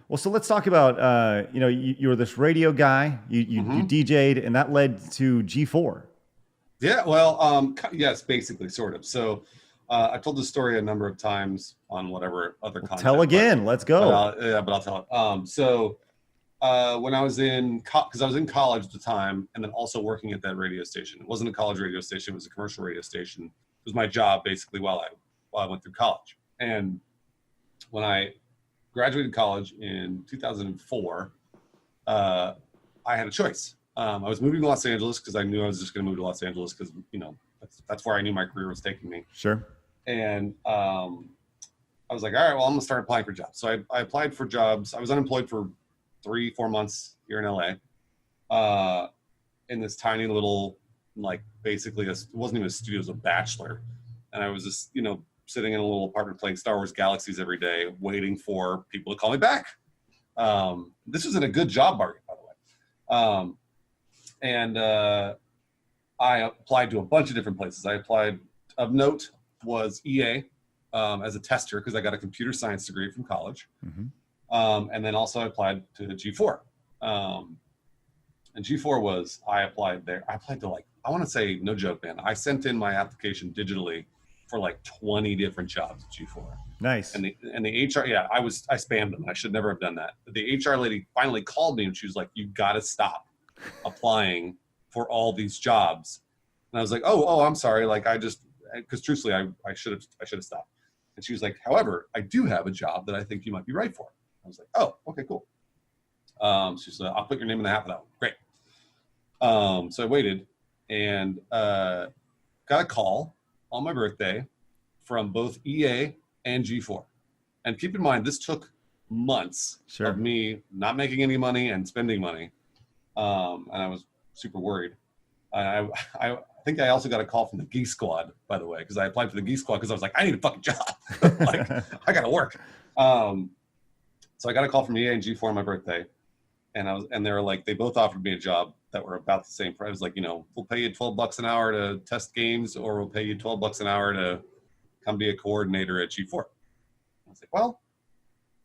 Well, so let's talk about, you were this radio guy, you Hmm. DJ'd, and that led to G4. Yeah, well, yes, basically, sort of. So, I've told this story a number of times on whatever other Well, tell content, but again. Let's go. I'll tell it. When I was in, because I was in college at the time, and then also working at that radio station. It wasn't a college radio station; it was a commercial radio station. It was my job basically while I went through college. And when I graduated college in 2004, uh, I had a choice. I was moving to Los Angeles because I knew I was just going to move to Los Angeles because that's where I knew my career was taking me. Sure. And I was like, all right, well, I'm gonna start applying for jobs. So I applied for jobs. I was unemployed for 3-4 months here in LA, in this tiny little, like, basically it wasn't even a studio, it was a bachelor, and I was just sitting in a little apartment playing Star Wars Galaxies every day, waiting for people to call me back. This was in a good job market, by the way. And I applied to a bunch of different places. I applied, of note was EA, as a tester because I got a computer science degree from college. Hmm. And then also I applied to G4. And G4 was, I applied there. I applied to, like, I want to say, no joke, man, I sent in my application digitally for like 20 different jobs at G4. Nice. And the HR, yeah, I spammed them. I should never have done that. But the HR lady finally called me and she was like, "You got to stop applying for all these jobs." And I was like, "Oh, I'm sorry. Like, because truthfully, I should have stopped." And she was like, "However, I do have a job that I think you might be right for." I was like, "Oh, okay, cool." She said, "I'll put your name in the hat for that one." Great. So I waited and got a call on my birthday from both EA and G4. And keep in mind, this took months Sure. of me not making any money and spending money. And I was super worried. I think I also got a call from the Geek Squad, by the way, because I applied for the Geek Squad because I was like, I need a fucking job. Like, I got to work. So I got a call from EA and G4 on my birthday. And they were like, they both offered me a job that were about the same price. I was like, we'll pay you $12 an hour to test games, or we'll pay you $12 an hour to come be a coordinator at G4. I was like, well,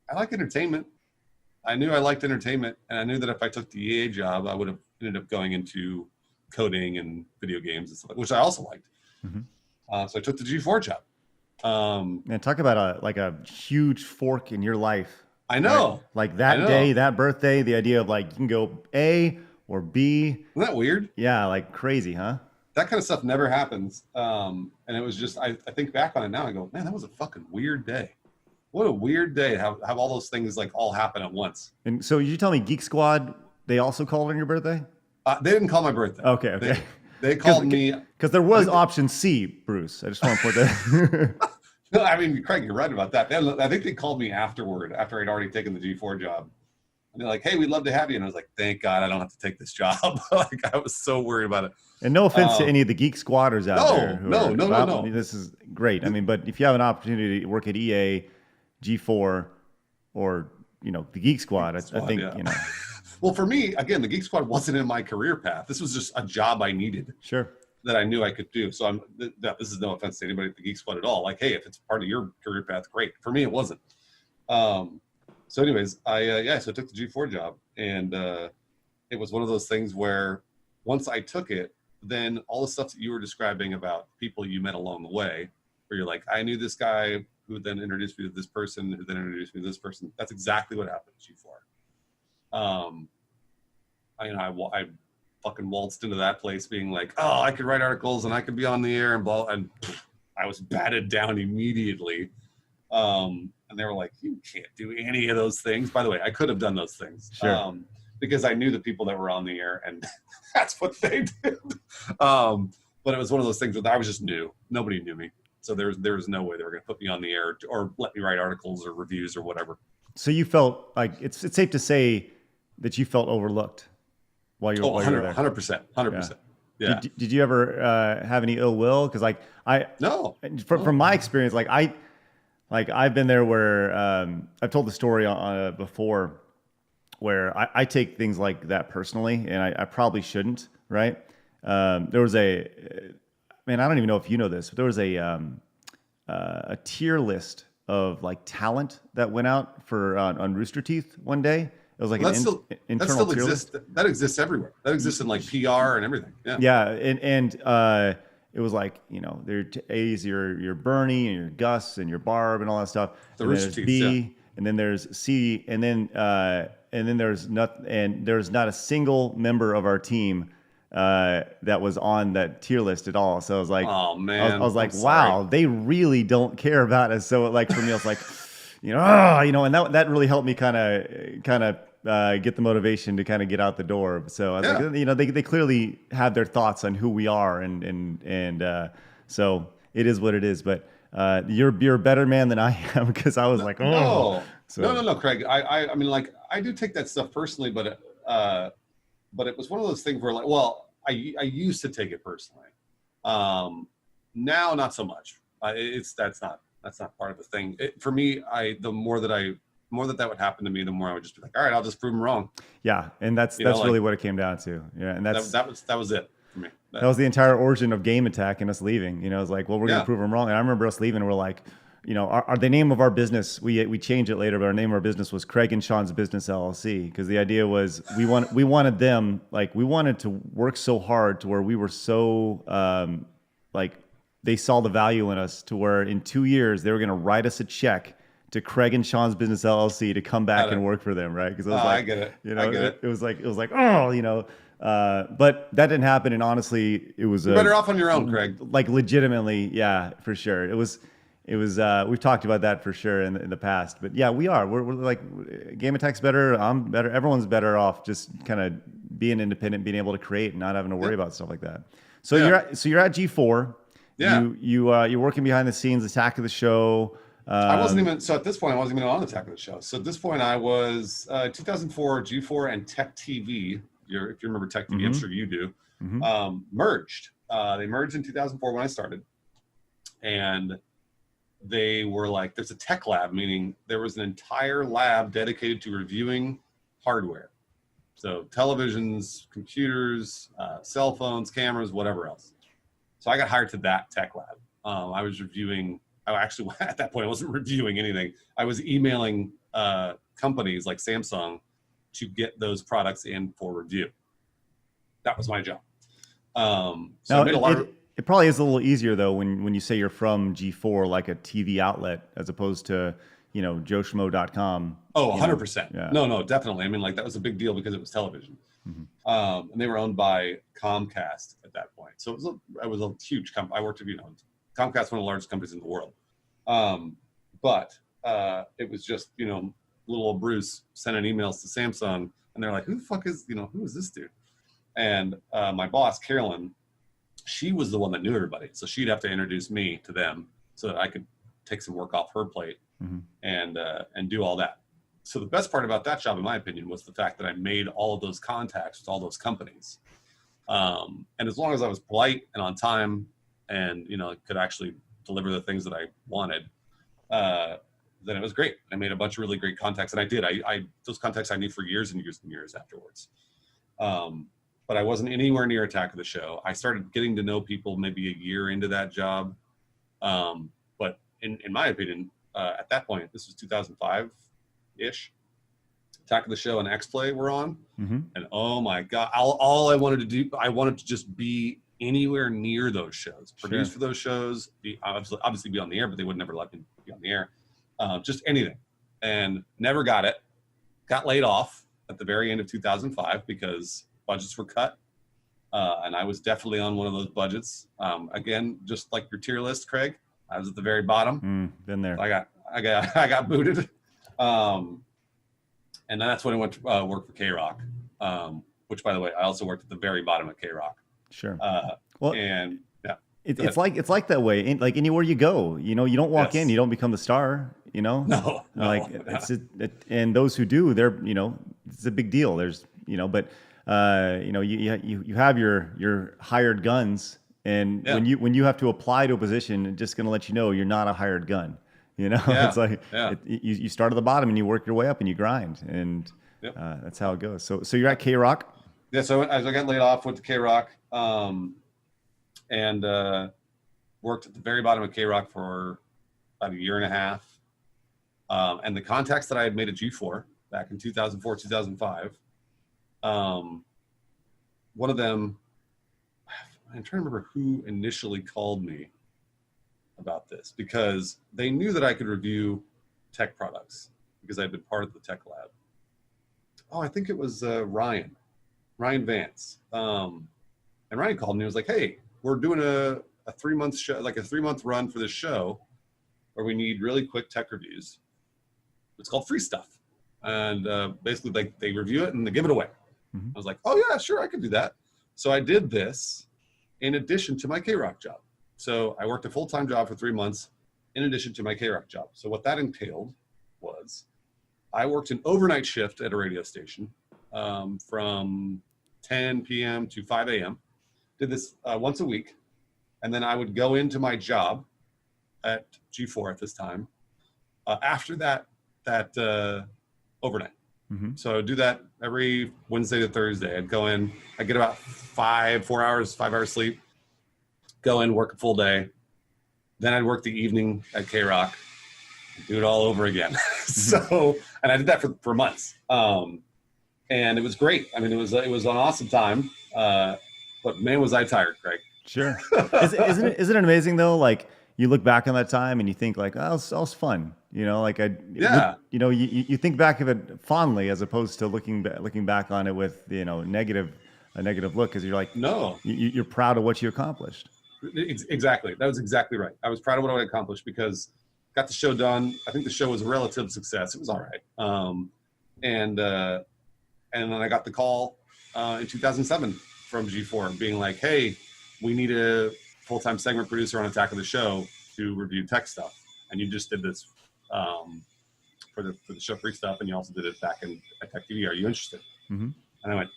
I like entertainment. I knew I liked entertainment, and I knew that if I took the EA job, I would have ended up going into coding and video games and stuff, which I also liked. Mm-hmm. So I took the G4 job. Man, talk about a huge fork in your life. I know. Like that day, that birthday, the idea of like you can go A or B. Isn't that weird? Yeah, like crazy, huh? That kind of stuff never happens. And it was just, I think back on it now, I go, man, that was a fucking weird day. What a weird day to have all those things like all happen at once. And so you tell me Geek Squad, they also called on your birthday? They didn't call my birthday. Okay. They called me. Because there was option C, Bruce. I just want to put that. No, I mean, Craig, you're right about that. I think they called me afterward, after I'd already taken the G4 job. And they're like, "Hey, we'd love to have you." And I was like, "Thank God I don't have to take this job." Like, I was so worried about it. And no offense to any of the Geek Squatters out there. No. This is great. I mean, but if you have an opportunity to work at EA, G4, or the Geek Squad, I think yeah. Well, for me, again, the Geek Squad wasn't in my career path. This was just a job I needed. Sure. That I knew I could do. So this is no offense to anybody at the Geek Squad at all. Like, hey, if it's part of your career path, great. For me, it wasn't. So anyways, so I took the G4 job, and it was one of those things where once I took it, then all the stuff that you were describing about people you met along the way, where you're like, I knew this guy who then introduced me to this person, who then introduced me to this person. That's exactly what happened at G4. I fucking waltzed into that place being like, oh, I could write articles and I could be on the air and blah, and I was batted down immediately. And they were like, you can't do any of those things. By the way, I could have done those things. Sure. Because I knew the people that were on the air, and that's what they did. But it was one of those things that I was just new. Nobody knew me. So there was no way they were going to put me on the air or let me write articles or reviews or whatever. So you felt like it's safe to say that you felt overlooked while you were there. 100%. Yeah. Did you ever have any ill will? Because no. From my experience, I've been there where I've told the story before, where I take things like that personally, and I probably shouldn't. Right? There was I don't even know if you know this, but there was a tier list of like talent that went out for on Rooster Teeth one day. It was like Well, that internal still tier exists. list. That exists everywhere. That exists in like PR and everything. Yeah. Yeah, and it was like, you know, there A's your Bernie and your Gus and your Barb and all that stuff. The And then Rooster there's Teeths, yeah. B, and then there's C, and then there's not a single member of our team that was on that tier list at all. So I was like, Oh man, I was like, I'm wow, sorry. they really don't care about us. So like for me, I was like, and that really helped me kind of get the motivation to kind of get out the door. So I was Yeah. like, they clearly have their thoughts on who we are, and so it is what it is. But you're a better man than I am, because I was like, oh, No, so no, Craig. I mean, like, I do take that stuff personally, but it was one of those things where, like, well, I used to take it personally. Now, not so much. That's not part of the thing. For me, the more that would happen to me, the more I would just be like, all right, I'll just prove them wrong. yeah, and that's like, really what it came down to. Yeah, and that was it for me. that was the entire origin of Game Attack and us leaving. You know, it's like, well, we're gonna prove them wrong. And I remember us leaving, and we're like, you know, the name of our business, we changed it later, but our name of our business was Craig and Sean's Business LLC, because the idea was we wanted them, like, we wanted to work so hard to where we were so like, they saw the value in us to where in 2 years they were going to write us a check to Craig and Sean's Business LLC to come back and work for them, right? Because it was like, I get it. You know, I get it. It was like, oh, you know, but that didn't happen. And honestly, it was You're better off on your own, Craig. like legitimately, yeah, for sure. It was we've talked about that for sure in the past, but yeah, we're like, Game Attack's better. I'm better. Everyone's better off just kind of being independent, being able to create and not having to worry about stuff like that. So you're at G4. Yeah. You're working behind the scenes, Attack of the Show. I wasn't even, so at this point, I wasn't even on Attack of the Show. So at this point, I was 2004, G4 and Tech TV. If you remember Tech TV, I'm sure you do. Merged. They merged in 2004 when I started. And they were like, there's a tech lab, meaning there was an entire lab dedicated to reviewing hardware. So televisions, computers, cell phones, cameras, whatever else. So I got hired to that tech lab. I was reviewing, actually at that point I wasn't reviewing anything. I was emailing companies like Samsung to get those products in for review. That was my job. So now, I made a lot of... It probably is a little easier though when you say you're from G4, like a TV outlet, as opposed to, you know, joeschmo.com. Oh, 100%. Yeah. No, definitely. I mean, like, that was a big deal because it was television. And they were owned by Comcast at that point. So it was a huge company. I worked at, Comcast, one of the largest companies in the world. But it was just, little old Bruce sending emails to Samsung, and they're like, who the fuck is, who is this dude? And my boss, Carolyn, she was the one that knew everybody. So she'd have to introduce me to them so that I could take some work off her plate and do all that. So the best part about that job, in my opinion, was the fact that I made all of those contacts with all those companies. And as long as I was polite and on time and, could actually deliver the things that I wanted, then it was great. I made a bunch of really great contacts, and I did. Those contacts I knew for years and years and years afterwards. But I wasn't anywhere near Attack of the Show. I started getting to know people maybe a year into that job. But in my opinion, at that point, this was 2005-ish, Attack of the Show and X-Play were on. And oh my God, all I wanted to do, I wanted to just be anywhere near those shows, produce for those shows, obviously be on the air, but they would never let me be on the air. Just anything. And never got it. Got laid off at the very end of 2005 because budgets were cut. And I was definitely on one of those budgets. Again, just like your tier list, Craig, I was at the very bottom. Been there. I got booted. And that's when I went to work for K-Rock, which, by the way, I also worked at the very bottom of K-Rock. Sure. Well, and yeah, it's like that way. Like anywhere you go, you don't walk in, you don't become the star. No. And those who do, they're it's a big deal. There's but you have your hired guns, and when you have to apply to a position, it's just going to let you know you're not a hired gun. It's like you start at the bottom and you work your way up and you grind, and that's how it goes. So you're at K-Rock. Yeah. So as I got laid off, went to K-Rock, and worked at the very bottom of K-Rock for about a year and a half. And the contacts that I had made at G4 back in 2004, 2005, one of them, I'm trying to remember who initially called me about this, because they knew that I could review tech products because I'd been part of the tech lab. Oh, I think it was Ryan Vance. And Ryan called me and was like, hey, we're doing a 3-month show, like a 3-month run for this show where we need really quick tech reviews. It's called Free Stuff. And basically they review it and they give it away. I was like, oh yeah, sure, I could do that. So I did this in addition to my K-Rock job. So I worked a full-time job for 3 months in addition to my K-Rock job. So what that entailed was I worked an overnight shift at a radio station from 10 p.m. to 5 a.m. Did this once a week. And then I would go into my job at G4 at this time after that overnight. So I would do that every Wednesday to Thursday. I'd go in, I'd get about 5 hours sleep, go in, work a full day. Then I'd work the evening at K-Rock, do it all over again. So, and I did that for months. And it was great. I mean, it was an awesome time. But man, was I tired, Greg. Sure. Isn't it amazing though? Like you look back on that time and you think like, oh, it was fun. You know, like you think back of it fondly as opposed to looking back on it with, a negative look. Cause you're like, no, you're proud of what you accomplished. Exactly. That was exactly right. I was proud of what I accomplished because got the show done. I think the show was a relative success. It was all right. And then I got the call in 2007 from G4 being like, hey, we need a full-time segment producer on Attack of the Show to review tech stuff. And you just did this for the show Free Stuff, and you also did it back at Tech TV. Are you interested? And I went,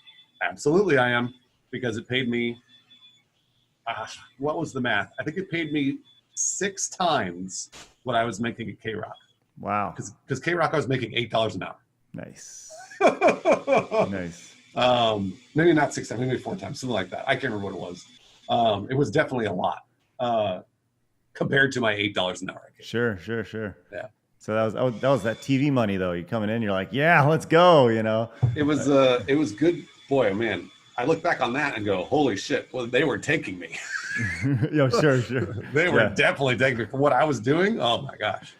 absolutely I am, because it paid me, what was the math? I think it paid me 6 times what I was making at K-Rock. Wow. Because K-Rock I was making $8 an hour. Nice. Nice. Maybe not 6 times, maybe 4 times, something like that. I can't remember what it was. It was definitely a lot compared to my $8 an hour. Sure. Yeah. So that was that TV money though. You coming in, you're like, yeah, let's go. It was good. Boy, man, I look back on that and go, holy shit. Well, they were taking me. Yo, sure. They were definitely taking me for what I was doing. Oh my gosh.